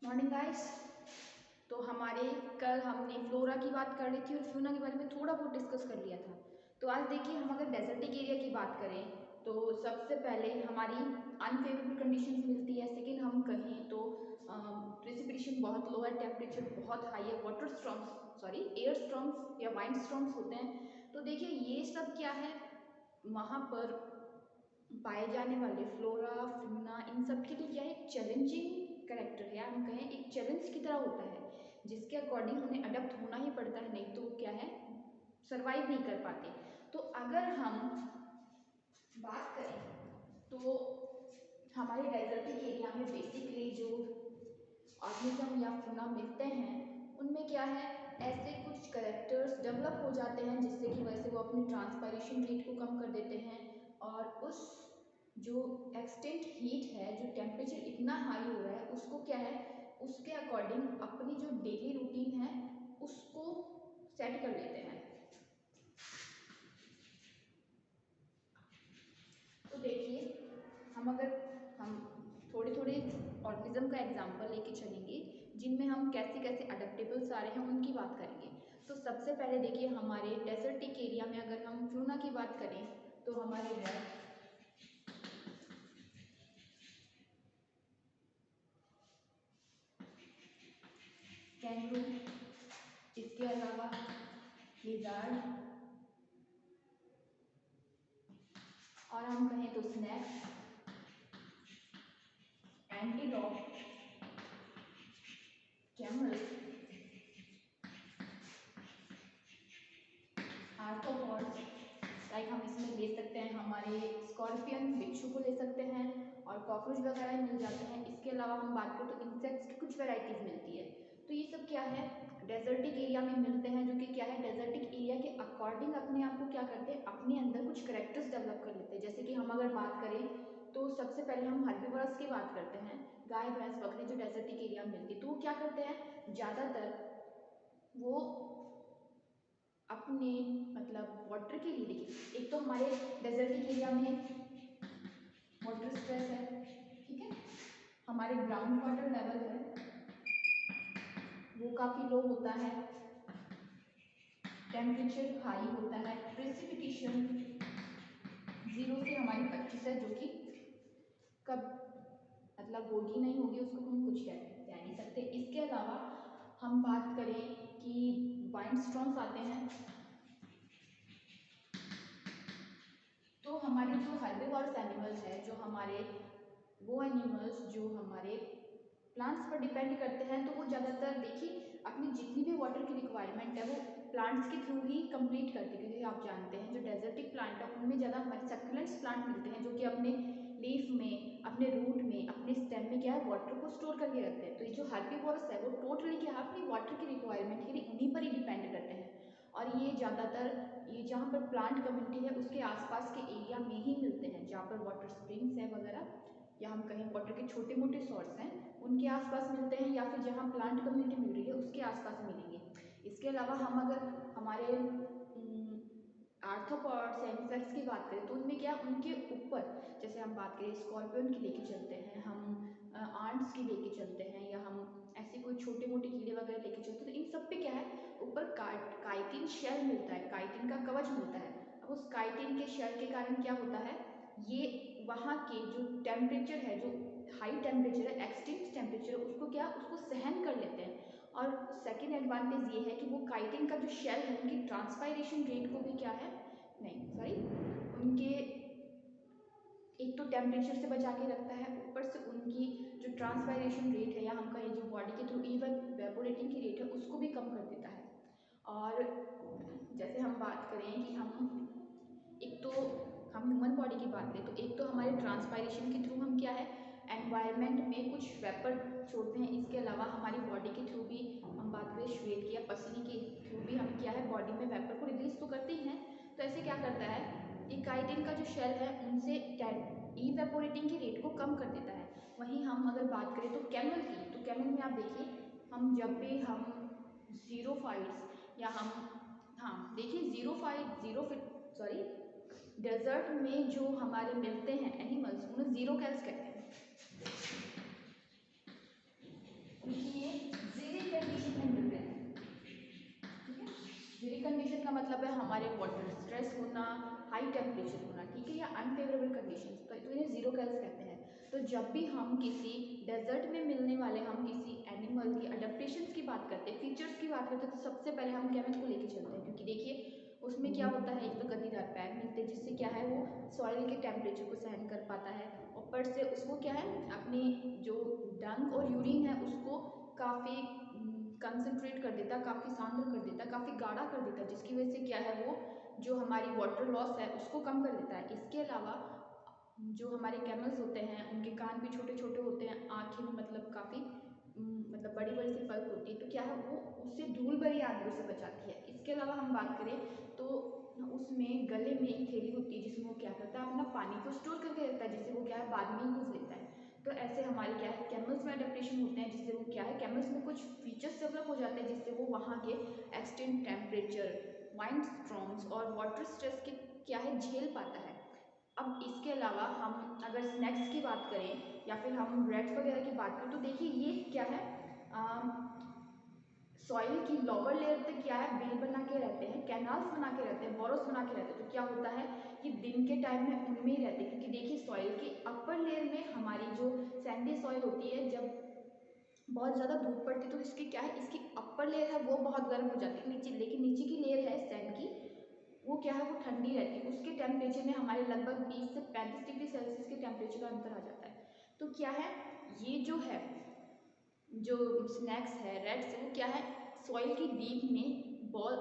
Morning guys. तो हमारे कल हमने फ्लोरा की बात कर ली थी और फ्यूना के बारे में थोड़ा बहुत डिस्कस कर लिया था। तो आज देखिए, हम अगर डेजर्टिक एरिया की बात करें तो सबसे पहले हमारी अनफेवरेबल कंडीशंस मिलती है। सेकेंड हम कहें तो प्रेसिपिटेशन बहुत लो है, टेम्परेचर बहुत हाई है, वाटर स्टॉर्म्स एयर स्टॉर्म्स या वाइंड स्टॉर्म्स होते हैं। तो देखिए ये सब क्या है, वहाँ पर पाए जाने वाले फ्लोरा फ्यूना इन सब के लिए क्या है, एक चैलेंजिंग करेक्टर है, हम कहें एक चैलेंज की तरह होता है, जिसके अकॉर्डिंग उन्हें अडप्ट होना ही पड़ता है, नहीं तो क्या है सरवाइव नहीं कर पाते। तो अगर हम बात करें तो हमारे डेजर्टिक एरिया में बेसिकली जो ऑर्गेनिज्म या फ्यूना मिलते हैं उनमें क्या है, ऐसे कुछ करेक्टर्स डेवलप हो जाते हैं जिससे कि वैसे वो अपनी ट्रांसपायरेशन रेट को कम कर देते हैं और उस जो एक्सटेंट हीट है, जो टेम्परेचर इतना हाई हो रहा है उसको क्या है, उसके अकॉर्डिंग अपनी जो डेली रूटीन है उसको सेट कर लेते हैं। तो देखिए, हम थोड़े थोड़े ऑर्गेनिज्म का एग्जांपल लेके चलेंगे जिनमें हम कैसे कैसे अडेप्टेबल्स आ रहे हैं उनकी बात करेंगे। तो सबसे पहले देखिए, हमारे डेजर्टिक एरिया में अगर हम फ्यूना की बात करें तो हमारे है कैंगरू, इसके अलावा लिजार्ड, और हम कहें तो snake, antelope, camel, arthropods, like हम इसमें ले सकते हैं हमारे स्कॉर्पियन बिच्छू को ले सकते हैं और कॉकरोच वगैरह मिल जाते हैं। इसके अलावा हम बात करें तो इंसेक्ट्स की कुछ वैरायटीज मिलती है। तो ये सब क्या है, डेजर्टिक एरिया में मिलते हैं, जो कि क्या है डेजर्टिक एरिया के अकॉर्डिंग अपने आप को क्या करते हैं, अपने अंदर कुछ करेक्टर्स डेवलप कर लेते हैं। जैसे कि हम अगर बात करें तो सबसे पहले हम हर्बीवोरस की बात करते हैं, गाय भैंस बकरी जो डेजर्टिक एरिया में मिलती है। तो वो क्या करते हैं, ज़्यादातर वो अपने मतलब वाटर के लिए, देखिए एक तो हमारे डेजर्टिक एरिया में वाटर स्ट्रेस है, ठीक है, हमारे ग्राउंड वाटर लेवल है वो काफ़ी लो होता है, टेम्परेचर हाई होता है, प्रेसिपिटेशन 0 से हमारी 25 है, जो कि कब मतलब होगी नहीं होगी उसको हम कुछ कह नहीं सकते। इसके अलावा हम बात करें कि वाइंड स्टॉर्म्स आते हैं, तो हमारे जो हर्बीवोरस एनिमल्स है, जो हमारे वो एनिमल्स जो हमारे प्लांट्स पर डिपेंड करते हैं, तो वो ज़्यादातर देखिए अपनी जितनी भी वाटर की रिक्वायरमेंट है वो प्लांट्स के थ्रू ही कंप्लीट करते हैं। क्योंकि आप जानते हैं जो डेजर्टिक प्लांट है उनमें ज़्यादा हमारे सक्यूलेंट्स प्लांट मिलते हैं, जो कि अपने लीफ में, अपने रूट में, अपने स्टेम में क्या है वाटर को स्टोर करके रखते हैं। तो ये जो हर्बीवोरस है वो टोटली क्या है, अपनी वाटर की रिक्वायरमेंट के लिए उन्हीं पर ही डिपेंड करते हैं। और ये ज़्यादातर ये जहाँ पर प्लांट कम्युनिटी है उसके आसपास के एरिया में ही मिलते हैं, जहाँ पर वाटर स्प्रिंग्स है वगैरह, या हम कहें वाटर के छोटे मोटे सोर्स हैं उनके आसपास मिलते हैं, या फिर जहाँ प्लांट कम्युनिटी मिल रही है उसके आसपास मिलेंगे। इसके अलावा हम अगर हमारे आर्थ्रोपॉड्स या इंसेक्ट्स की बात करें तो उनमें क्या, उनके ऊपर जैसे हम बात करें स्कॉर्पियन की लेके चलते हैं, हम आंट्स की लेके चलते हैं, या हम ऐसे कोई छोटे मोटे कीड़े वगैरह लेके चलते हैं, तो इन सब पे क्या है ऊपर काइटिन शेल मिलता है, काइटिन का कवच मिलता है। अब उस काइटिन के शेल के कारण क्या होता है, ये वहाँ के जो टेम्परेचर है, जो हाई टेम्परेचर है, एक्सट्रीम टेम्परेचर है, उसको क्या, उसको सहन कर लेते हैं। और सेकेंड एडवांटेज ये है कि वो काइटिन का जो शेल है उनकी ट्रांसपायरेशन रेट को भी क्या है, नहीं सॉरी, उनके एक तो टेम्परेचर से बचा के रखता है, ऊपर से उनकी जो ट्रांसपायरेशन रेट है या हम कहें जो बॉडी के थ्रू इवेपोरेटिंग की रेट है उसको भी कम कर देता है। और जैसे हम बात करें कि हम एक तो हम ह्यूमन बॉडी की बात करें तो एक तो हमारे ट्रांसपायरेशन के थ्रू हम क्या है एनवायरनमेंट में कुछ वेपर छोड़ते हैं। इसके अलावा हमारी बॉडी के थ्रू भी हम बात करें श्वेत की या पसीने के थ्रू भी हम क्या है बॉडी में वेपर को रिलीज तो करते ही हैं। तो ऐसे क्या करता है, ये काइटिन का जो शेल है उनसे इवेपोरेटिंग की रेट को कम कर देता है। वहीं हम अगर बात करें तो कैमल की, तो कैमल में आप देखिए हम जब भी हम जीरो फाइट्स या हम हाँ देखिए जीरो फिट सॉरी डेजर्ट में जो हमारे मिलते हैं एनिमल्स उन्हें जीरो कैल्स कहते हैं, क्योंकि मतलब है हमारे वाटर स्ट्रेस होना, हाई टेम्परेचर होना, ठीक है, या अनफेवरेबल कंडीशंस, तो इन्हें जीरो कैल्स कहते हैं। तो जब भी हम किसी डेजर्ट में मिलने वाले हम किसी एनिमल की अडेप्टेशंस की बात करते हैं, फीचर्स की बात करते हैं, तो सबसे पहले हम कैमल को लेके चलते हैं, क्योंकि देखिए उसमें क्या होता है, एक तो गद्दीदार पैर मिलते हैं जिससे क्या है वो सॉइल के टेम्परेचर को सहन कर पाता है, ऊपर से उसको क्या है अपनी जो डंग और यूरिन है उसको काफ़ी कंसंट्रेट कर देता है, काफ़ी सांद्र कर देता है, काफ़ी गाढ़ा कर देता है, जिसकी वजह से क्या है वो जो हमारी वाटर लॉस है उसको कम कर देता है। इसके अलावा जो हमारे कैमल्स होते हैं उनके कान भी छोटे छोटे होते हैं, आँखें भी मतलब काफ़ी मतलब बड़ी बड़ी सी पल्प होती है, तो क्या है वो उससे धूल भरी आंधियों से बचाती है। इसके अलावा हम बात करें तो उसमें गले में एक थैली होती है जिसमें वो क्या करता है अपना पानी को स्टोर करके रखता है, जिससे वो क्या है बाद में यूज़ लेता है। तो ऐसे हमारे क्या है कैमल्स में अडेप्टेशन होते हैं, जिससे वो क्या है कैमल्स में कुछ फीचर्स डेवलप हो जाते हैं जिससे वो वहाँ के एक्सटेंट टेम्परेचर, वाइंड स्ट्रॉम्स और वाटर स्ट्रेस के क्या है झेल पाता है। अब इसके अलावा हम अगर स्नैक्स की बात करें या फिर हम रेड्स वगैरह की बात करें, तो देखिए ये क्या है सॉइल की लोअर लेयर तक क्या है बिल बना के रहते हैं, कैनाल्स बना के रहते हैं, बोरोस बना के रहते हैं। तो क्या होता है कि दिन के टाइम में उनमें ही रहते हैं, क्योंकि देखिए सॉइल की अपर लेयर में हमारी जो सैंडी सॉइल होती है जब बहुत ज़्यादा धूप पड़ती है तो इसकी क्या है इसकी अपर लेयर है वो बहुत गर्म हो जाती है नीचे, लेकिन नीचे की लेयर है सैंड की वो क्या है वो ठंडी रहती है। उसके टेम्परेचर में हमारे लगभग 20 से 35 डिग्री सेल्सियस के टेम्परेचर का अंतर आ जाता है। तो क्या है ये जो है जो स्नैक्स है रेड्स वो क्या है सॉइल की डीप में बॉल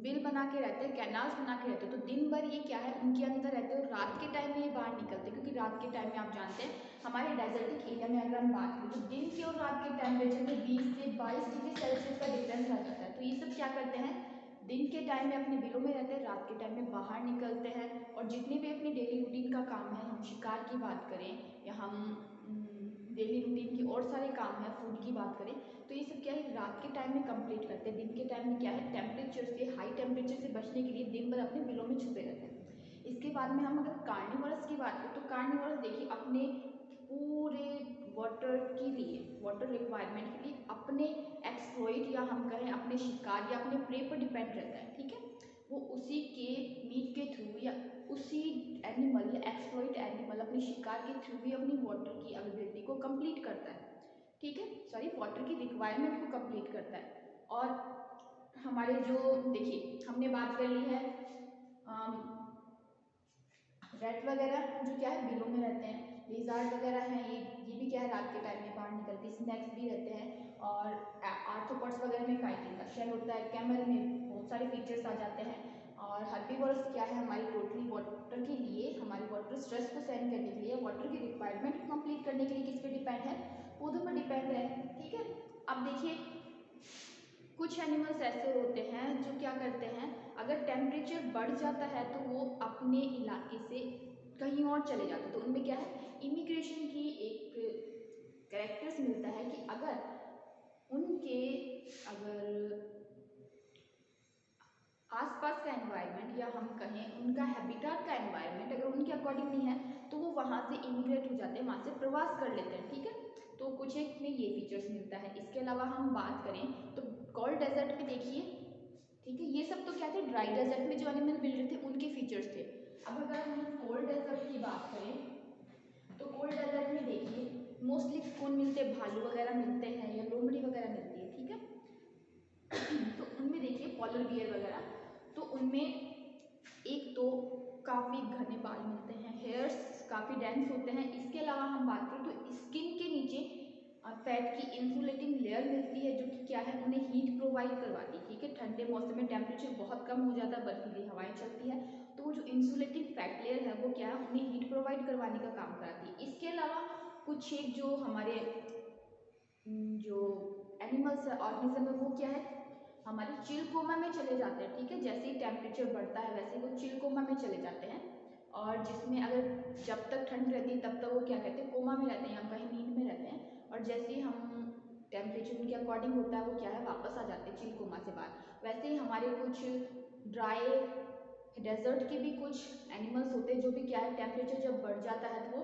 बिल बना के रहते हैं, कैनाल्स बना के रहते हैं, तो दिन भर ये क्या है उनके अंदर रहते हैं और रात के टाइम में ये बाहर निकलते हैं, क्योंकि रात के टाइम में आप जानते हैं हमारे डेजर्टिक एरिया में अगर हम बात करें तो दिन के और रात के टेम्परेचर में 20 से 22 डिग्री सेल्सियस का डिफरेंस आ जाता है। तो ये सब क्या करते हैं दिन के टाइम में अपने बिलों में रहते हैं, रात के टाइम में बाहर निकलते हैं और जितने भी अपनी डेली रूटीन का काम है, हम शिकार की बात करें या हम डेली रूटीन की और सारे काम है फूड की बात करें, तो ये सब क्या है रात के टाइम में कंप्लीट करते हैं। दिन के टाइम में क्या है टेम्परेचर से हाई टेम्परेचर से बचने के लिए दिन भर अपने बिलों में छुपे रहते हैं। इसके बाद में हम अगर कार्निवोरस की बात करें तो कार्निवोरस देखिए अपने पूरे वाटर के लिए वाटर रिक्वायरमेंट के लिए अपने एक्सप्लॉइट या हम कहें अपने शिकार या अपने प्रे पर डिपेंड रहता है, ठीक है, वो उसी के मीट के थ्रू या उसी एनिमल या एक्सप्लॉइट एनिमल अपने शिकार के थ्रू भी अपनी वाटर की अवेलेबिलिटी को कंप्लीट करता है, ठीक है, सॉरी वाटर की रिक्वायरमेंट को कंप्लीट करता है। और हमारे जो देखिए हमने बात कर ली है रेड वगैरह जो क्या है बिलों में रहते हैं, लिजार्ड वगैरह हैं ये भी क्या है रात के टाइम में बाहर निकलते हैं, स्नैक्स भी रहते हैं और आर्थ्रोपॉड्स वगैरह में काइटिन का शेल होता है, कैमल में बहुत सारे फीचर्स आ जाते हैं। और हर्बीवोरस क्या है हमारी टोटली वाटर के लिए हमारी वाटर स्ट्रेस को सहन करने के लिए वाटर की रिक्वायरमेंट को कंप्लीट करने के लिए किस पे डिपेंड है पौधों पर डिपेंड है, ठीक है। अब देखिए कुछ एनिमल्स ऐसे होते हैं जो क्या करते हैं अगर टेम्परेचर बढ़ जाता है तो वो अपने इलाके से कहीं और चले जाते हैं, तो उनमें क्या है इमिग्रेशन की एक कैरेक्टर्स मिलता है कि अगर उनके अगर आसपास का एनवायरनमेंट या हम कहें उनका हैबिटेट का एनवायरनमेंट अगर उनके अकॉर्डिंग नहीं है तो वो वहाँ से इमिग्रेट हो जाते हैं, वहाँ से प्रवास कर लेते हैं, ठीक है। तो कुछ एक में ये फीचर्स मिलता है। इसके अलावा हम बात करें तो कोल्ड डेजर्ट में देखिए, ठीक है, ये सब तो क्या थे ड्राई डेजर्ट में जो एनिमल मिल रहे थे उनके फीचर्स थे। अब अगर हम कोल्ड डेजर्ट की बात करें तो कोल्ड डेजर्ट में देखिए मोस्टली कौन मिलते हैं भालू वगैरह मिलते हैं या लोमड़ी वगैरह मिलती है, ठीक है। तो उनमें देखिए पॉलर बियर वगैरह तो उनमें एक तो काफ़ी घने बाल मिलते हैं, हेयर्स काफ़ी डेंस होते हैं। इसके अलावा हम बात करें तो स्किन के नीचे फैट की इंसुलेटिंग लेयर मिलती है जो कि क्या है उन्हें हीट प्रोवाइड करवाती है, ठीक है। ठंडे मौसम में टेम्परेचर बहुत कम हो जाता है, बर्फीली हवाएं चलती है तो वो जो इंसुलेटिंग फैट लेयर है वो क्या है उन्हें हीट प्रोवाइड करवाने का काम कराती है। इसके अलावा कुछ एक जो हमारे जो एनिमल्स है ऑर्गेनिज्म है वो क्या है हमारे चिल कोमा में चले जाते हैं, ठीक है। जैसे ही टेम्परेचर बढ़ता है वैसे वो चिल कोमा में चले जाते हैं और जिसमें अगर जब तक ठंड रहती है तब तक वो क्या कहते हैं कोमा में रहते हैं या कहीं नींद में रहते हैं और जैसे ही हम टेम्परेचर उनके अकॉर्डिंग होता है वो क्या है वापस आ जाते हैं चिल कोमा से बाहर। वैसे ही हमारे कुछ ड्राई डेजर्ट के भी कुछ एनिमल्स होते हैं जो भी क्या है टेम्परेचर जब बढ़ जाता है तो वो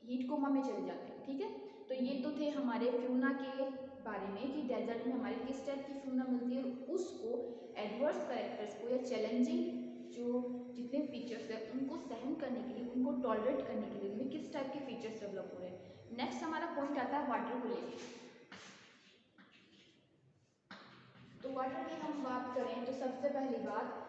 हीट कोमा में चले जाते हैं, ठीक है। तो ये तो थे हमारे फ्यूना के बारे में कि डेजर्ट में हमारी किस टाइप की फ्लोरा मिलती है और उसको एडवर्स कैरेक्टर्स को या चैलेंजिंग जो जितने फीचर्स है उनको सहन करने के लिए, उनको टॉलरेट करने के लिए उनमें किस टाइप के फीचर्स डेवलप हो रहे हैं। नेक्स्ट हमारा पॉइंट आता है वाटर को लेकर। तो वाटर की हम बात करें तो सबसे पहली बात,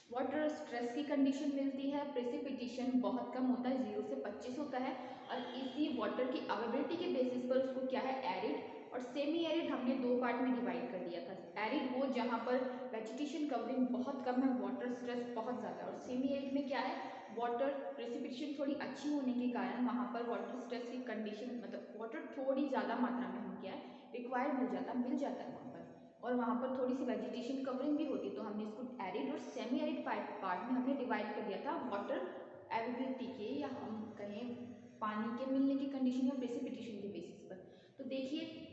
वाटर स्ट्रेस की कंडीशन मिलती है, प्रेसिपिटेशन बहुत कम होता है, 0 से 25 होता है, और इसी वाटर की अवेलेबिलिटी के बेसिस पर उसको क्या है एरिड और सेमी एरिड हमने दो पार्ट में डिवाइड कर दिया था। एरिड वो जहाँ पर वेजिटेशन कवरिंग बहुत कम है, वाटर स्ट्रेस बहुत ज़्यादा है, और सेमी एरिड में क्या है वाटर प्रेसिपिटेशन थोड़ी अच्छी होने के कारण वहाँ पर वाटर स्ट्रेस की कंडीशन मतलब वाटर थोड़ी ज़्यादा मात्रा में हम क्या है रिक्वायर्ड मिल जाता है वहाँ पर, और वहाँ पर थोड़ी सी वेजिटेशन कवरिंग भी होती है। तो हमने इसको एरिड और सेमी एरिड पार्ट में हमने डिवाइड कर दिया था वाटर अवेलेबिलिटी के या हम कहें पानी के मिलने की कंडीशन या प्रेसिपिटेशन के बेसिस पर। तो देखिए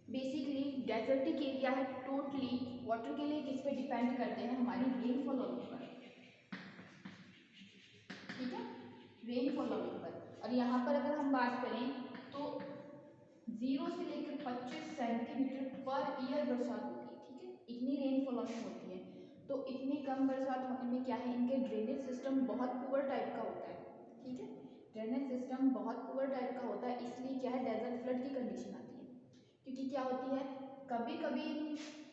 बेसिकली डेजर्टिक एरिया है टोटली वाटर के लिए किस पे डिपेंड करते हैं, हमारी रेनफॉल होने पर, ठीक है, रेनफॉल होने पर। और यहाँ पर अगर हम बात करें तो 0 से लेकर 25 सेंटीमीटर पर ईयर बरसात होती है, ठीक है, इतनी रेनफॉल होती है। तो इतनी कम बरसात होने में क्या है इनके ड्रेनेज सिस्टम बहुत पुअर टाइप का होता है, ठीक है, ड्रेनेज सिस्टम बहुत पुअर टाइप का होता है, इसलिए क्या है डेजर्ट फ्लड की कंडीशन आती है। क्योंकि क्या होती है कभी कभी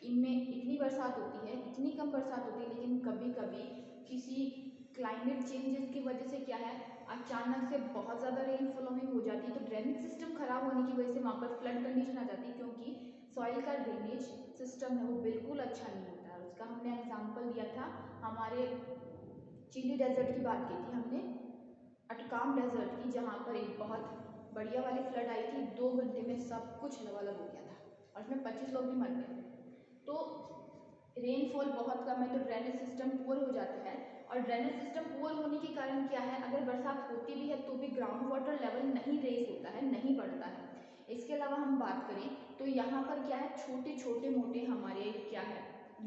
इनमें इतनी बरसात होती है, इतनी कम बरसात होती है, लेकिन कभी कभी किसी क्लाइमेट चेंजेस की वजह से क्या है अचानक से बहुत ज़्यादा रेनफॉलोइंग हो जाती है, तो ड्रेनेज सिस्टम खराब होने की वजह से वहाँ पर फ्लड कंडीशन आ जाती है, क्योंकि सॉइल का ड्रेनेज सिस्टम है वो बिल्कुल अच्छा नहीं होता है। उसका हमने एग्जांपल दिया था, हमारे चिली डेजर्ट की बात की थी हमने, अटकाम डेजर्ट की, जहाँ पर एक बहुत बढ़िया वाली फ्लड आई थी, 2 घंटे में सब कुछ लबालब हो गया था और उसमें 25 लोग भी मर गए थे। तो रेनफॉल बहुत कम है तो ड्रेनेज सिस्टम पुअर हो जाता है, और ड्रेनेज सिस्टम पुअर होने के कारण क्या है अगर बरसात होती भी है तो भी ग्राउंड वाटर लेवल नहीं रेज होता है, नहीं बढ़ता है। इसके अलावा हम बात करें तो यहाँ पर क्या है छोटे छोटे मोटे हमारे क्या है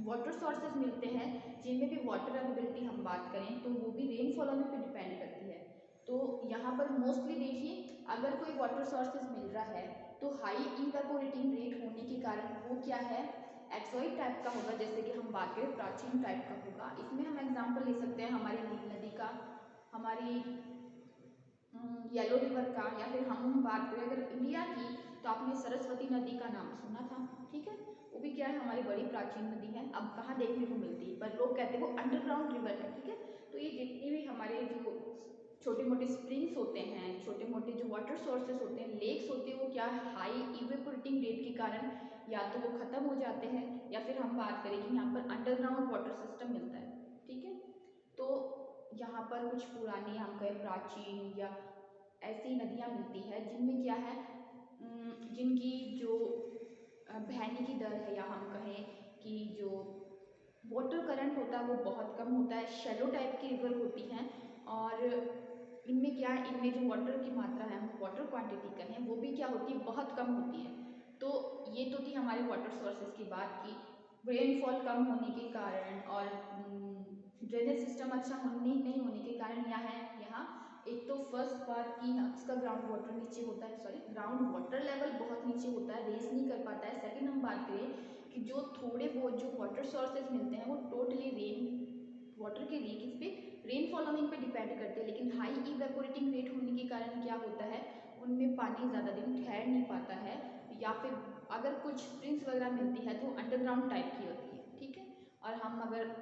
वाटर सोर्सेज मिलते हैं, जिनमें भी वाटर अवेलेबिलिटी हम बात करें तो वो भी रेनफॉल होने पर डिपेंड करती है। तो यहाँ पर मोस्टली देखिए अगर कोई वाटर सोर्सेज मिल रहा है तो हाई इवेपोरेटिंग रेट होने के कारण वो क्या है एक्सोइड टाइप का होगा, जैसे कि हम बात करें प्राचीन टाइप का होगा। इसमें हम एग्जांपल ले सकते हैं हमारी नील नदी का, हमारी येलो रिवर का, या फिर हम बात करें अगर इंडिया की तो आपने सरस्वती नदी का नाम सुना था, ठीक है, वो भी क्या है हमारी बड़ी प्राचीन नदी है, अब कहाँ देखने को मिलती है पर लोग कहते हैं वो अंडरग्राउंड रिवर है, ठीक है। तो ये जितनी भी हमारे जो छोटे मोटे स्प्रिंग्स होते हैं, छोटे मोटे जो वाटर सोर्सेज होते हैं, लेक्स होते हैं, वो क्या हाई इवेपोरेटिंग रेट के कारण या तो वो ख़त्म हो जाते हैं या फिर हम बात करें कि यहाँ पर अंडरग्राउंड वाटर सिस्टम मिलता है, ठीक है। तो यहाँ पर कुछ पुरानी हम कहें प्राचीन या ऐसी नदियाँ मिलती है जिनमें क्या है जिनकी जो बहने की दर है या हम कहें कि जो वाटर करंट होता है वो बहुत कम होता है, शैलो टाइप की रिवर होती हैं, और इनमें क्या है इनमें जो वाटर की मात्रा है हम वाटर क्वांटिटी कहें वो भी क्या होती है बहुत कम होती है। तो ये तो थी हमारे वाटर सोर्सेज की बात की, रेनफॉल कम होने के कारण और ड्रेनेज सिस्टम अच्छा नहीं होने के कारण यहाँ एक तो फर्स्ट बात कि इसका ग्राउंड वाटर नीचे होता है, सॉरी ग्राउंड वाटर लेवल बहुत नीचे होता है, रेस नहीं कर पाता है। सेकंड हम बात करें कि जो थोड़े बहुत जो वाटर सोर्सेज मिलते हैं वो टोटली रेन वाटर के लिए किस पे रेन फॉलोइंग पे डिपेंड करते हैं, लेकिन हाई इवेपोरेटिंग रेट होने के कारण क्या होता है उनमें पानी ज़्यादा दिन ठहर नहीं पाता है, या फिर अगर कुछ स्प्रिंग्स वगैरह मिलती है तो अंडरग्राउंड टाइप की होती है, ठीक है। और हम अगर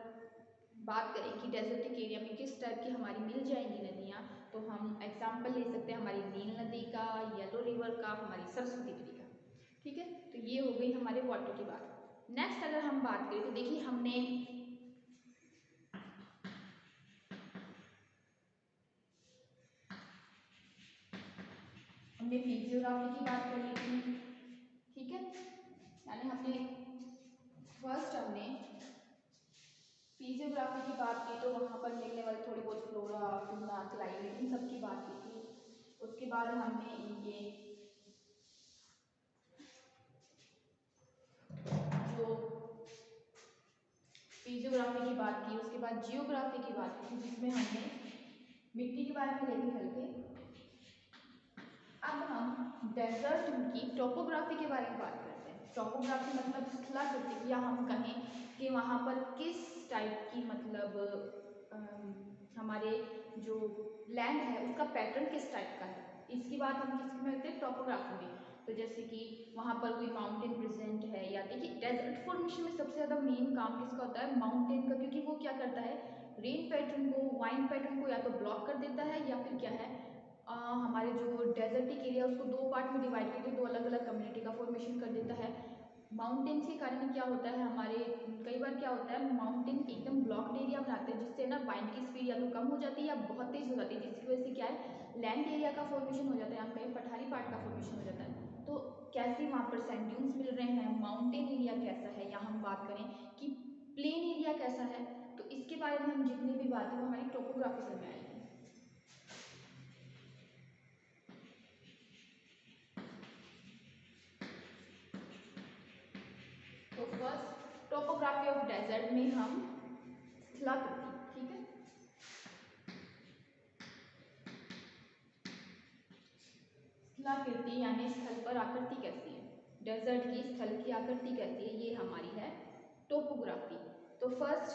बात करें कि डेजर्टिक एरिया में किस टाइप की हमारी मिल जाएंगी नदियाँ, तो हम एग्जाम्पल ले सकते हैं हमारी नील नदी का, येलो रिवर का, हमारी सरस्वती नदी का, ठीक है। तो ये हो गई हमारे वाटर की बात। नेक्स्ट अगर हम बात करें तो देखिए हमने फिजियोग्राफी की बात कर ली थी, ठीक है, यानी हमने फर्स्ट हमने फिजियोग्राफी की बात की तो वहाँ पर मिलने वाली थोड़ी बहुत फ्लोरा फौना क्लाइमेट इन सब की बात की थी। उसके बाद हमने इनके जो फिजियोग्राफी की बात की, उसके बाद जियोग्राफी की बात की जिसमें हमने मिट्टी के बारे में लेके चल के अब हम डेजर्ट की टोपोग्राफी के बारे में बात करते हैं। टोपोग्राफी मतलब स्थलाकृति, या हम कहें कि वहाँ पर किस टाइप की मतलब हमारे जो लैंड है उसका पैटर्न किस टाइप का है, इसकी बात हम किस में करते हैं, टोपोग्राफी में। तो जैसे कि वहाँ पर कोई माउंटेन प्रेजेंट है, या देखिए डेजर्ट फॉर्मेशन में सबसे ज़्यादा मेन काम किसका होता है, माउंटेन का, क्योंकि वो क्या करता है, रेन पैटर्न को, वाइंड पैटर्न को या तो ब्लॉक कर देता है, या फिर क्या है, हमारे जो डेजर्टिक एरिया उसको दो पार्ट में डिवाइड करके दो अलग अलग कम्युनिटी का फॉर्मेशन कर देता है। माउंटेन्स के कारण क्या होता है, हमारे कई बार क्या होता है, माउंटेन एकदम ब्लॉक्ड एरिया बनाते हैं जिससे ना वाइंड की स्पीड या तो कम हो जाती है या बहुत तेज हो जाती है, जिसकी वजह से क्या है, लैंड एरिया का फॉर्मेशन हो जाता है, हम कहीं पठारी पार्ट का फॉर्मेशन हो जाता है। तो कैसे वहाँ पर सैंड ड्यून्स मिल रहे हैं, माउंटेन एरिया कैसा है, या हम बात करें कि प्लेन एरिया कैसा है, तो इसके बारे में हम जितनी भी बातें वो हमारी टोपोग्राफी से में आएगी। तो फर्स्ट टोपोग्राफी ऑफ डेजर्ट में हम स्थलाकृति, ठीक है, स्थलाकृति यानी स्थल पर आकृति कैसी है, डेजर्ट की स्थल की आकृति कैसी है, ये हमारी है टोपोग्राफी। तो फर्स्ट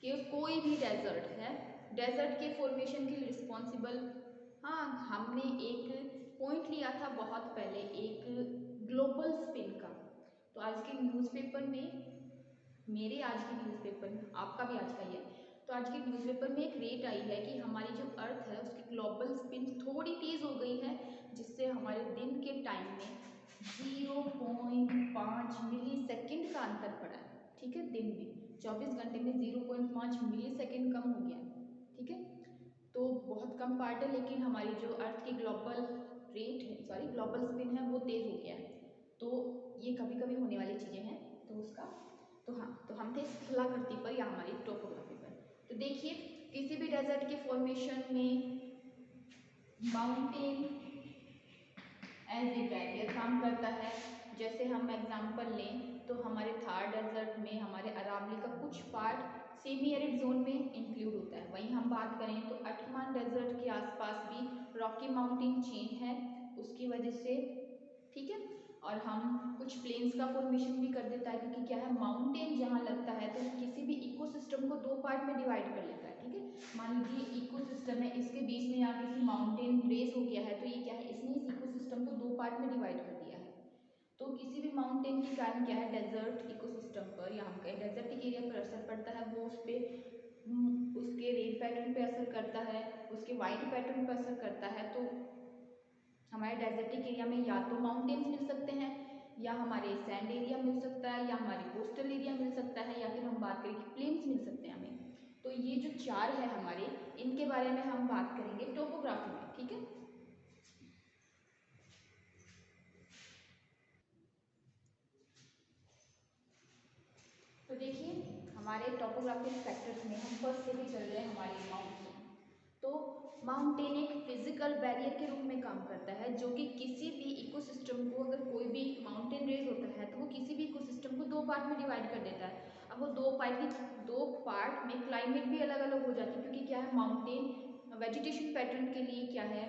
कि कोई भी डेजर्ट है, डेजर्ट के फॉर्मेशन के लिए रिस्पॉन्सिबल, हाँ हमने एक पॉइंट लिया था बहुत पहले, एक ग्लोबल स्पिन का। तो आज के न्यूज़पेपर में, मेरे आज के न्यूज़पेपर में, आपका भी आज का ही है, तो आज के न्यूज़पेपर में एक रेट आई है कि हमारी जो अर्थ है उसकी ग्लोबल स्पिन थोड़ी तेज़ हो गई है, जिससे हमारे दिन के टाइम में 0.5 मिली सेकेंड का अंतर पड़ा है, ठीक है, दिन में 24 घंटे में 0.5 मिली सेकेंड कम हो गया, ठीक है। तो बहुत कम पार्ट है, लेकिन हमारी जो अर्थ की ग्लोबल रेट है, सॉरी ग्लोबल स्पिन है, वो तेज़ हो गया है। तो ये कभी कभी होने वाली चीज़ें हैं, तो उसका, तो हाँ, तो हम थे स्थलाकृति पर या हमारी टोपोग्राफी पर। तो देखिए किसी भी डेजर्ट के फॉर्मेशन में माउंटेन एज ए बैरियर काम करता है। जैसे हम एग्जांपल लें तो हमारे थार डेजर्ट में हमारे अरावली का कुछ पार्ट सेमी एरिड जोन में इंक्लूड होता है। वहीं हम बात करें तो अटमान डेजर्ट के आसपास भी रॉकी माउंटेन चेन है, उसकी वजह से, ठीक है। और हम कुछ प्लेन्स का फॉर्मेशन भी कर देता है, क्योंकि क्या है, माउंटेन जहाँ लगता है तो किसी भी इकोसिस्टम को दो पार्ट में डिवाइड कर लेता है, ठीक है। मान लीजिए इकोसिस्टम है, इसके बीच में यहाँ किसी माउंटेन रेस हो गया है, तो ये क्या है, इसने इस इकोसिस्टम को दो पार्ट में डिवाइड कर दिया है। तो किसी भी माउंटेन के कारण क्या है, डेजर्ट इकोसिस्टम पर या हम कहें डेजर्टिक एरिया पर असर पड़ता है, वो उस पर उसके रेन पैटर्न पे असर करता है, उसके वाइट पैटर्न पर असर करता है। तो हमारे डेजर्टिक एरिया में या तो माउंटेन्स मिल सकते हैं, या हमारे सैंड एरिया मिल सकता है, या हमारे कोस्टल एरिया मिल सकता है, या फिर हम बात करें कि प्लेन्स मिल सकते हैं हमें। तो ये जो चार है हमारे, इनके बारे में हम बात करेंगे टोपोग्राफी में, ठीक है। तो देखिए हमारे टोपोग्राफिक फैक्टर्स में हम फर्स्ट से भी चल रहे हैं हमारे माउंटेन। तो माउंटेन एक फिजिकल बैरियर के रूप में काम करता है, जो कि किसी भी इकोसिस्टम को, अगर कोई भी माउंटेन रेज होता है तो वो किसी भी इकोसिस्टम को दो पार्ट में डिवाइड कर देता है। अब वो दो पार्ट में क्लाइमेट भी अलग अलग हो जाती है, क्योंकि क्या है, माउंटेन वेजिटेशन पैटर्न के लिए क्या है,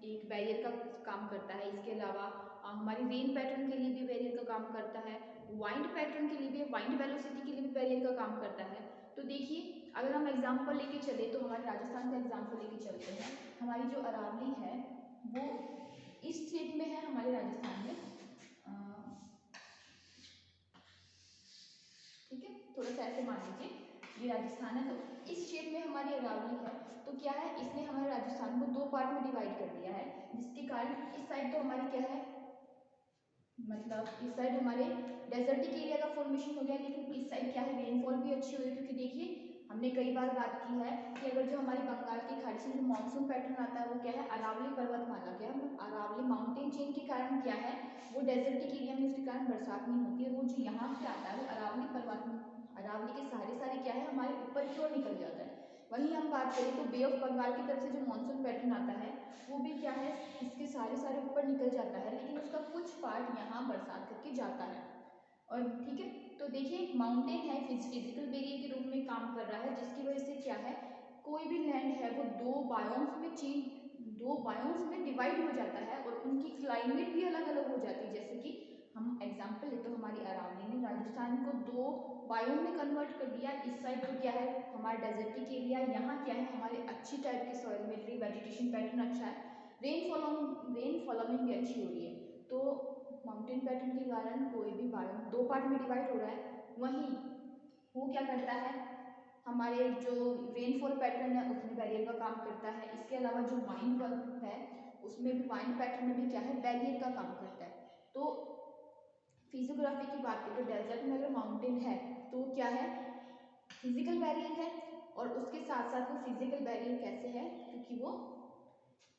एक बैरियर का काम करता है। इसके अलावा हमारी रेन पैटर्न के लिए भी बैरियर का काम करता है, वाइंड पैटर्न के लिए भी, वाइंड वेलोसिटी के लिए भी बैरियर का काम करता है। तो देखिए अगर हम एग्जाम्पल लेके चले तो हमारे राजस्थान का एग्जाम्पल लेके चलते हैं। हमारी जो अरावली है वो इस स्टेट में है, हमारे राजस्थान में, ठीक है, थोड़ा सा ऐसे मान लीजिए ये राजस्थान है, तो इस शेप में हमारी अरावली है। तो क्या है, इसने हमारे राजस्थान को दो पार्ट में डिवाइड कर दिया है, जिसके कारण इस साइड तो हमारी क्या है, मतलब इस साइड हमारे डेजर्टिक एरिया का फॉर्मेशन हो गया, लेकिन इस साइड क्या है, रेनफॉल भी अच्छी हुई, क्योंकि देखिए हमने कई बार बात की है कि अगर जो हमारी बंगाल की खाड़ी से जो मानसून पैटर्न आता है वो क्या है, अरावली पर्वतमाला, क्या है, अरावली माउंटेन चेन के कारण क्या है, वो डेजर्टिक एरिया में, उसके कारण बरसात नहीं होती है। वो जो यहाँ से आता है वो अरावली पर्वत, अरावली के सारे सारे क्या है, हमारे ऊपर की ओर निकल जाता है। वहीं हम बात करें तो बे ऑफ बंगाल की तरफ से जो मानसून पैटर्न आता है वो भी क्या है, इसके सारे सारे ऊपर निकल जाता है, लेकिन उसका कुछ पार्ट यहाँ बरसात करके जाता है। और ठीक है, तो देखिए माउंटेन है फिजिकल बैरियर के रूप में काम कर रहा है, जिसकी वजह से क्या है, कोई भी लैंड है वो दो बायोम्स में चेंज दो बायोम्स में डिवाइड हो जाता है और उनकी क्लाइमेट भी अलग अलग हो जाती है। जैसे कि हम एग्जांपल ले तो हमारी अरावली ने राजस्थान को दो बायोम में कन्वर्ट कर दिया। इस साइड तो क्या है हमारा डेजर्टिक एरिया, यहाँ क्या है हमारे अच्छी टाइप की सॉइल मिल रही, वेजिटेशन पैटर्न अच्छा है, रेन फॉलोइंग भी अच्छी हो रही है। तो माउंटेन पैटर्न के कारण कोई भी बायोम दो पार्ट में डिवाइड हो रहा है। वहीं वो क्या करता है, हमारे जो रेनफॉल पैटर्न है उसमें बैरियर का काम करता है। इसके अलावा जो वाइंड है उसमें भी वाइंड पैटर्न में भी क्या है बैरियर का काम करता है। तो फिजियोग्राफी की बात करें तो डेजर्ट में अगर माउंटेन है तो क्या है फिजिकल बैरियर है, और उसके साथ साथ वो फिजिकल बैरियर कैसे है क्योंकि वो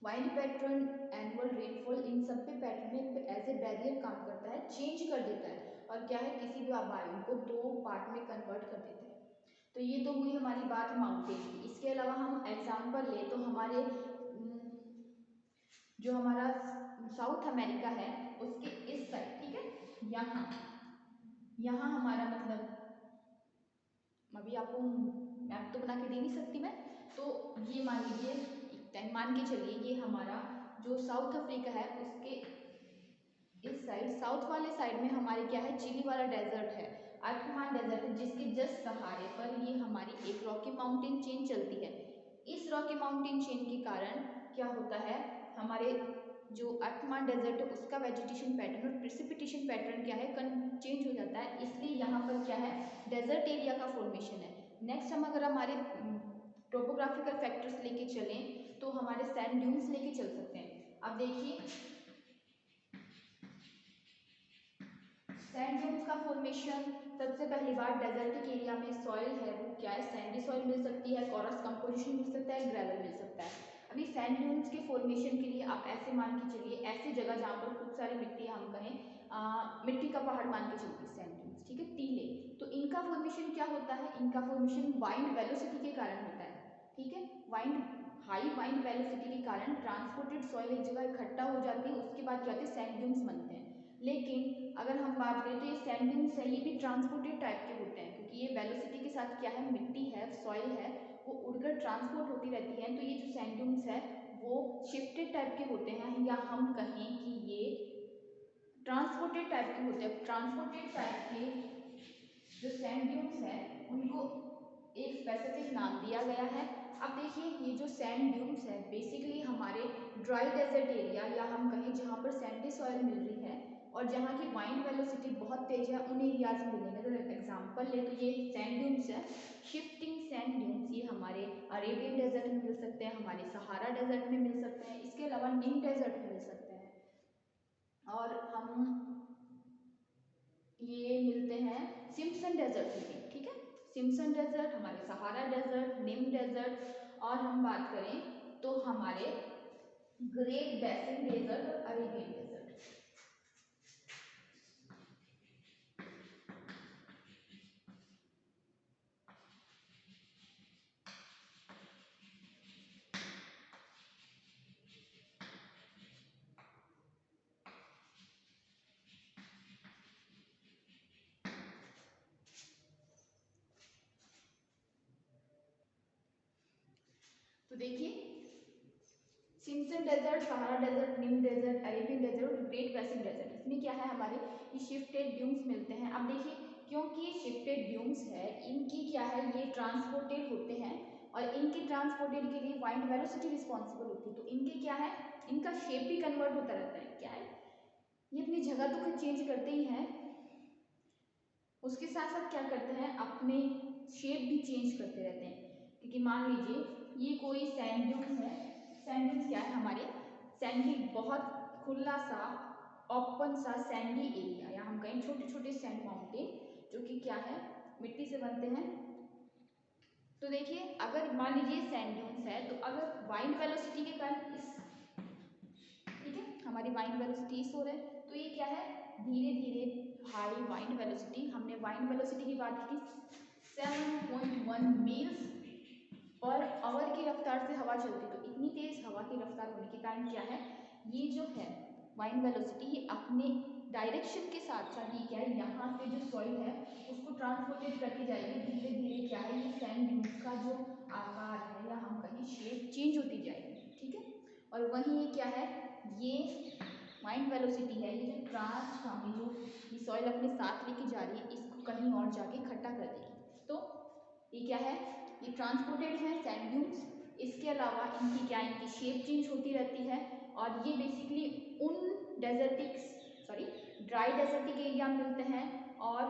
वाइंड पैटर्न, एनुअल रेनफॉल, इन सब पे पैटर्न में एज ए बैरियर काम करता है, चेंज कर देता है और क्या है किसी भी बायोम को दो पार्ट में कन्वर्ट कर देता है। तो ये तो हुई हमारी बात माउंटेन की। इसके अलावा हम एग्जांपल ले तो हमारे जो हमारा साउथ अमेरिका है उसके इस साइड, ठीक है, यहाँ यहाँ हमारा मतलब अभी आपको मैप तो बना के दे नहीं सकती मैं, तो ये मान लीजिए मान के चलिए ये हमारा जो साउथ अफ्रीका है उसके इस साइड साउथ वाले साइड में हमारे क्या है चिली वाला डेजर्ट है, अर्थमान डेजर्ट है, जिसके जस्ट सहारे पर ये हमारी एक रॉकी माउंटेन चेन चलती है। इस रॉकी माउंटेन चेन के कारण क्या होता है हमारे जो अर्थमान डेजर्ट है उसका वेजिटेशन पैटर्न और प्रेसिपिटेशन पैटर्न क्या है चेंज हो जाता है, इसलिए यहाँ पर क्या है डेजर्ट एरिया का फॉर्मेशन है। नेक्स्ट हम अगर हमारे टोपोग्राफिकल फैक्टर्स लेके चलें तो हमारे सैंड ड्यून्स लेके चल सकते हैं। अब देखिए सैंड ड्यून्स का फॉर्मेशन सबसे पहली बार डेजर्टिक एरिया में सॉइल है वो क्या है सैंडी सॉइल मिल सकती है, कोरस कंपोजिशन मिल सकता है, ग्रेवल मिल सकता है। अभी सैंड ड्यून्स के फॉर्मेशन के लिए आप ऐसे मान के चलिए ऐसी जगह जहाँ पर खूब सारी मिट्टी हम कहें मिट्टी का पहाड़ मान के चलिए सैंड ड्यून्स, ठीक है, टीले, तो इनका फॉर्मेशन क्या होता है, इनका फॉर्मेशन वाइंड वेलोसिटी के कारण होता है, ठीक है, हाई वाइंड वेलोसिटी के कारण ट्रांसपोर्टेड सॉइल एक जगह इकट्ठा हो जाती है, उसके बाद क्या होते हैं सैंड ड्यून्स बनते हैं। लेकिन अगर हम बात करें तो ये सैंड ड्यून्स है ये भी ट्रांसपोर्टेड टाइप के होते हैं क्योंकि ये वेलोसिटी के साथ क्या है मिट्टी है सॉइल है वो उड़कर ट्रांसपोर्ट होती रहती है। तो ये जो सैंड ड्यून्स है वो शिफ्टेड टाइप के होते हैं, या हम कहें कि ये ट्रांसपोर्टेड टाइप के होते हैं। ट्रांसपोर्टेड टाइप के जो सैंड ड्यून्स है उनको एक स्पेसिफिक नाम दिया गया है। अब देखिए ये जो सैंड ड्यून्स है बेसिकली हमारे ड्राई डेजर्ट एरिया या हम कहें जहाँ पर सैंडी सॉइल मिल रही है और जहाँ की वाइंड वेलोसिटी बहुत तेज है उन एरियाज में मिलेंगे। तो एग्जांपल ले तो ये सैंड ड्यून्स है, शिफ्टिंग सैंड ड्यून्स, ये हमारे अरेबियन डेजर्ट में मिल सकते हैं, हमारे सहारा डेजर्ट में मिल सकते हैं, इसके अलावा निम डेजर्ट में मिल सकते हैं, और हम ये मिलते हैं सिम्पसन डेजर्ट में, ठीक है, सिम्पसन डेजर्ट, हमारे सहारा डेजर्ट, निम डेजर्ट, और हम बात करें तो हमारे ग्रेट बेसिन डेजर्ट और अरेबियन डेजर्ट। तो देखिए सिम्पसन डेजर्ट, सहारा डेजर्ट, निम डेजर्ट, अरेबियन डेजर्ट और ग्रेट बेसिन डेजर्ट, इसमें क्या है हमारे ये शिफ्टेड ड्यून्स मिलते हैं। अब देखिए क्योंकि ये शिफ्टेड ड्यून्स है इनकी क्या है ये ट्रांसपोर्टेड होते हैं और इनकी ट्रांसपोर्टेड के लिए वाइंड वेलोसिटी रिस्पॉन्सिबल होती है, तो इनके क्या है इनका शेप भी कन्वर्ट होता रहता है, क्या है ये अपनी जगह तो खुद चेंज करते ही हैं उसके साथ साथ क्या करते हैं अपने शेप भी चेंज करते रहते हैं। क्योंकि मान लीजिए ये कोई सैंड ड्यून्स है, सैंड ड्यून्स क्या है हमारे सैंडी बहुत खुला सा ओपन सा सैंडी एरिया या हम कहें छोटे छोटे सैंड माउंटेन जो कि क्या है मिट्टी से बनते हैं। तो देखिए अगर मान लीजिए सैंड ड्यून्स है तो अगर वाइंड वेलोसिटी के कारण इस ठीक है हमारी वाइंड वेलोसिटी इस हो रहा है तो ये क्या है धीरे धीरे हाई वाइंड वेलोसिटी, हमने वाइंड वेलोसिटी की बात की 7.1 मील्स पर आवर की रफ्तार से हवा चलती, तो इतनी तेज हवा की रफ्तार होने के कारण क्या है ये जो है वाइंड वेलोसिटी ये अपने डायरेक्शन के साथ साथ ये क्या है यहाँ से जो सॉइल है उसको ट्रांसपोर्टेड करती जाएगी, धीरे धीरे क्या है ये सैंड ड्यून्स का जो आकार है या हम कहीं शेप चेंज होती जाएगी, ठीक है। और वहीं ये क्या है, ये वाइंड वेलोसिटी है, ये जो ये सॉइल अपने साथ लेके जा रही है, इसको कहीं और जाके इकट्ठा कर देगी। तो ये क्या है, ये ट्रांसपोर्टेड है सैंड ड्यून्स। इसके अलावा इनकी क्या, इनकी शेप चेंज होती रहती है और ये बेसिकली उन ड्राई डेजर्टिक एरिया मिलते हैं और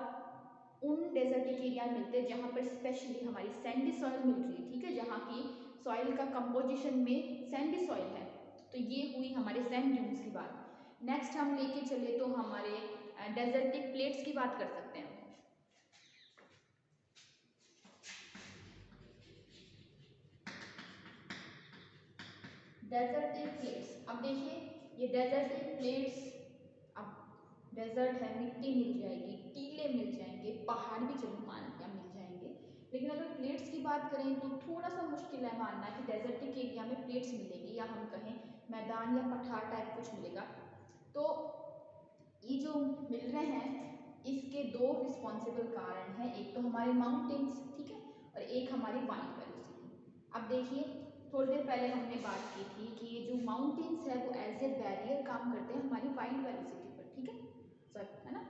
उन डेजर्टिक एरिया मिलते हैं जहाँ पर स्पेशली हमारी सैंडी सॉइल मिल रही है, ठीक है, जहाँ की सॉइल का कंपोजिशन में सैंडी सॉइल है। तो ये हुई हमारे सैंड ड्यून्स की बात। नेक्स्ट हम लेके चले तो हमारे डेजर्टिक प्लेट्स की बात कर सकते हैं। डेजर्टिक प्लेट्स, अब देखिए ये डेजर्टिक प्लेट्स, अब डेजर्ट है, मिट्टी मिल जाएगी, टीले मिल जाएंगे, पहाड़ भी चलो मान लिया मिल जाएंगे, लेकिन अगर प्लेट्स की बात करें तो थोड़ा सा मुश्किल है मानना कि डेजर्टिक एरिया में प्लेट्स मिलेगी, या हम कहें मैदान या पठार टाइप कुछ मिलेगा। तो ये जो मिल रहे हैं इसके दो रिस्पॉन्सिबल कारण हैं, एक तो हमारे माउंटेन्स, ठीक है, और एक हमारी वाइंड वेलोसिटी। अब देखिए थोड़ी देर पहले हमने बात की थी कि ये जो माउंटेन्स है वो एज ए बैरियर काम करते हैं हमारी वाइंड वेलोसिटी पर, ठीक है सर, है ना।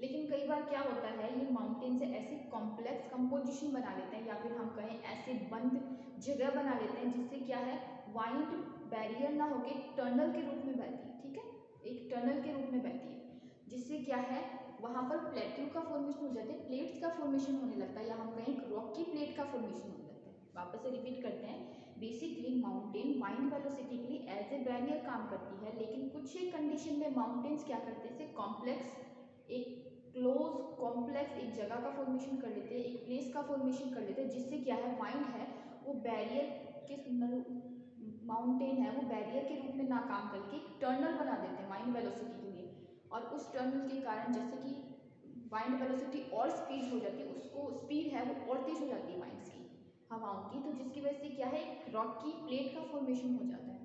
लेकिन कई बार क्या होता है, ये माउंटेन से ऐसे कॉम्प्लेक्स कंपोजिशन बना लेते हैं या फिर हम कहें ऐसे बंद जगह बना लेते हैं जिससे क्या है, वाइंड बैरियर ना होके टनल के रूप में बहती है, ठीक है, एक टनल के रूप में बहती है, जिससे क्या है वहाँ पर प्लेट्यू का फॉर्मेशन हो जाता है, प्लेट्स का फॉर्मेशन होने लगता है, या हम कहें रॉकी प्लेट का फॉर्मेशन होने लगता है। वापस से रिपीट करते हैं, बेसिकली माउंटेन वाइंड वेलोसिटी के लिए एज ए बैरियर काम करती है, लेकिन कुछ ही कंडीशन में माउंटेन्स क्या करते हैं, कॉम्प्लेक्स एक क्लोज कॉम्प्लेक्स एक जगह का फॉर्मेशन कर लेते हैं, एक प्लेस का फॉर्मेशन कर लेते हैं, जिससे क्या है वाइंड है वो बैरियर के माउंटेन है वो बैरियर के रूप में ना काम करके टर्नल बना देते हैं वाइंड वेलोसिटी के लिए, और उस टर्नल के कारण जैसे कि वाइंड वेलोसिटी और स्पीड हो जाती है, उसको स्पीड है वो और तेज हो जाती है वाइंड्स की, हवाओं की, तो जिसकी वजह से क्या है एक रॉक की प्लेट का फॉर्मेशन हो जाता है,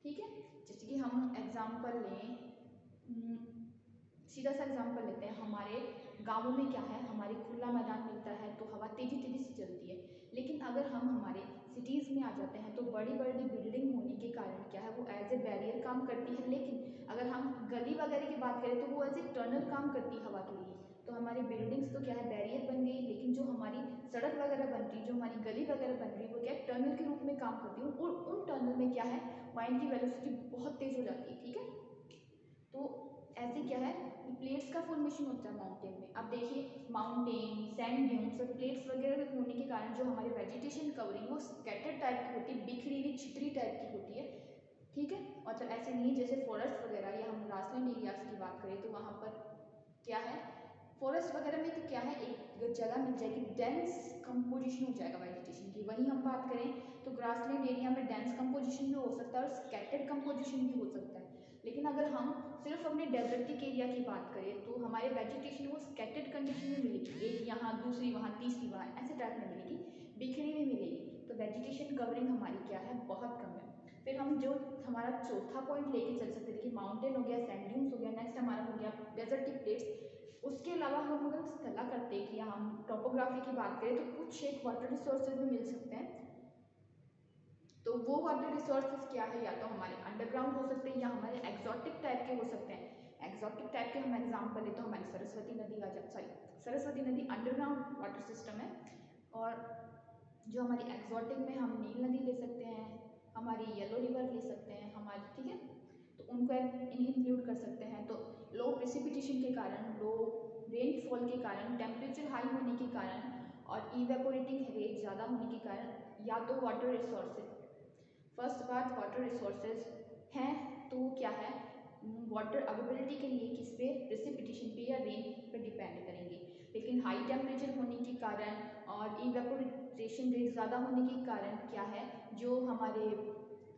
ठीक है। जैसे कि हम एग्जाम्पल लें, सीधा सा एग्जाम्पल लेते हैं, हमारे गाँवों में क्या है, हमारे खुला मैदान मिलता है तो हवा तेजी तेजी से चलती है, लेकिन अगर हम हमारे सिटीज़ में आ जाते हैं तो बड़ी बड़ी बिल्डिंग होने के कारण क्या है वो एज ए बैरियर काम करती है, लेकिन अगर हम गली वगैरह की बात करें तो वो एज ए टनल काम करती है हवा के लिए, तो हमारी बिल्डिंग्स तो क्या है बैरियर बन गई, लेकिन जो हमारी सड़क वगैरह बन रही, जो हमारी गली वगैरह बन रही, वो क्या है टनल के रूप में काम करती है, और उन टनल में क्या है वाइंड की वेलोसिटी बहुत तेज हो जाती है, ठीक है। तो ऐसे क्या है प्लेट्स का फॉर्मेशन होता है माउंटेन में। अब देखिए माउंटेन सैंड ड्यून्स और प्लेट्स वगैरह होने के कारण जो हमारे वेजिटेशन कवरिंग वो स्कैटर्ड टाइप की होती है, बिखरी हुई छितरी टाइप की होती है, ठीक है, मतलब ऐसे नहीं जैसे फॉरेस्ट वगैरह या हम ग्रासलैंड एरियाज की बात करें तो वहाँ पर क्या है फॉरेस्ट वगैरह में तो क्या है एक जगह मिल जाएगी, डेंस कंपोजिशन हो जाएगा वेजिटेशन की। वहीं हम बात करें तो ग्रासलैंड एरिया में डेंस कंपोजिशन भी हो सकता है और स्कैटर्ड कंपोजिशन भी हो सकता है, लेकिन अगर हम सिर्फ अपने डेजर्टिक एरिया की बात करें तो हमारे वेजिटेशन वो स्कैटर्ड कंडीशन में मिलेगी, एक यहाँ दूसरी वहाँ तीसरी वहाँ ऐसे टाइप में मिलेगी, बिखरी हुई मिलेगी, तो वेजिटेशन कवरिंग हमारी क्या है बहुत कम है। फिर हम जो हमारा चौथा पॉइंट लेके चल सकते थे कि माउंटेन हो गया, सैंड ड्यून्स हो गया, नेक्स्ट हमारा हो गया डेजर्टिक प्लेट्स। उसके अलावा हम अगर सलाह करते हैं कि हम टोपोग्राफी की बात करें तो कुछ एक वाटर रिसोर्सेज भी मिल सकते हैं, तो वो वाटर रिसोर्सेज क्या है, या तो हमारे अंडरग्राउंड हो सकते हैं या हमारे एक्सोटिक टाइप के हो सकते हैं। एक्सोटिक टाइप के हम एग्जाम्पल ले तो हमारी सरस्वती नदी आ जाए, सरस्वती नदी अंडरग्राउंड वाटर सिस्टम है, और जो हमारी एक्सोटिक में हम नील नदी ले सकते हैं, हमारी येलो रिवर ले सकते हैं हमारी, ठीक है, तो उनको इंक्लूड कर सकते हैं। तो लो प्रेसिपिटेशन के कारण, लो रेनफॉल के कारण, टेम्परेचर हाई होने के कारण और इवेपोरेटिंग रेट ज़्यादा होने के कारण या तो वाटर रिसोर्सेज, फर्स्ट बात वाटर रिसोर्सेज हैं तो क्या है वाटर अवेलेबिलिटी के लिए किस पे प्रेसिपिटेशन पे या रेन पे डिपेंड करेंगे, लेकिन हाई टेम्परेचर होने के कारण और इवेपोरेशन रेट ज़्यादा होने के कारण क्या है जो हमारे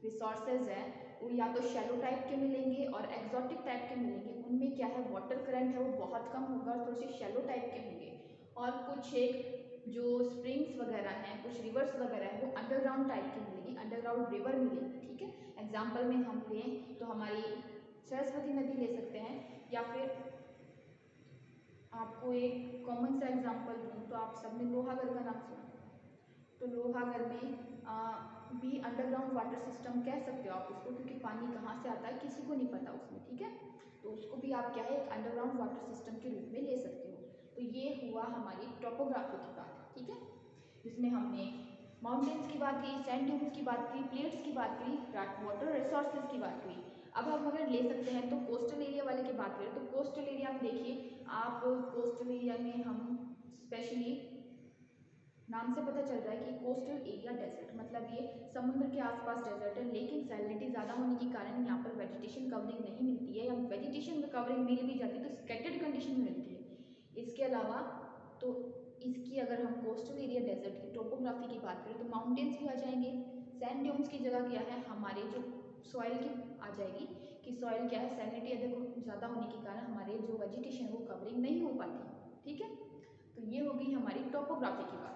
रिसोर्सेज हैं वो या तो शैलो टाइप के मिलेंगे और एक्सोटिक टाइप के मिलेंगे, उनमें क्या है वाटर करंट है वो बहुत कम होगा और थोड़े से शैलो टाइप के होंगे, और कुछ एक जो स्प्रिंग्स वगैरह हैं कुछ रिवर्स वगैरह हैं वो अंडरग्राउंड टाइप की मिलेगी, अंडरग्राउंड रिवर मिलेगी, ठीक है। एग्जाम्पल में हम लें तो हमारी सरस्वती नदी ले सकते हैं, या फिर आपको एक कॉमन सा एग्जाम्पल दूँ तो आप सबने लोहागढ़ का नाम सुना, तो लोहागढ़ में भी अंडरग्राउंड वाटर सिस्टम कह सकते हो आप उसको, क्योंकि पानी कहाँ से आता है किसी को नहीं पता उसमें, ठीक है। तो उसको भी आप क्या है एक अंडरग्राउंड वाटर सिस्टम के रूप में ले सकते हो। तो ये हुआ हमारी टोपोग्राफी की बात, ठीक है, जिसमें हमने माउंटेन्स की बात की, सैंड ड्यून्स की बात की, प्लेट्स की बात की, वाटर रिसोर्सेज की बात की। अब हम अगर ले सकते हैं तो कोस्टल एरिया वाले की बात करें तो कोस्टल एरिया में देखिए आप, कोस्टल एरिया में हम स्पेशली नाम से पता चल रहा है कि कोस्टल एरिया डेजर्ट, मतलब ये समुद्र के आसपास डेजर्ट है, लेकिन सैलिनिटी ज़्यादा होने के कारण यहाँ पर वेजिटेशन कवरिंग नहीं मिलती है, या वेजिटेशन में कवरिंग मिल भी जाती है तो स्कैटर्ड कंडीशन में मिलती है। इसके अलावा तो इसकी अगर हम कोस्टल एरिया डेजर्ट की टोपोग्राफी की बात करें तो माउंटेन्स भी आ जाएंगे, सैंड ड्यून्स की जगह क्या है हमारे जो सॉइल की आ जाएगी कि सॉइल क्या है सैलिनिटी अधिक ज़्यादा होने के कारण हमारे जो वेजिटेशन वो कवरिंग नहीं हो पाती, ठीक है। तो ये होगी हमारी टोपोग्राफी की बात।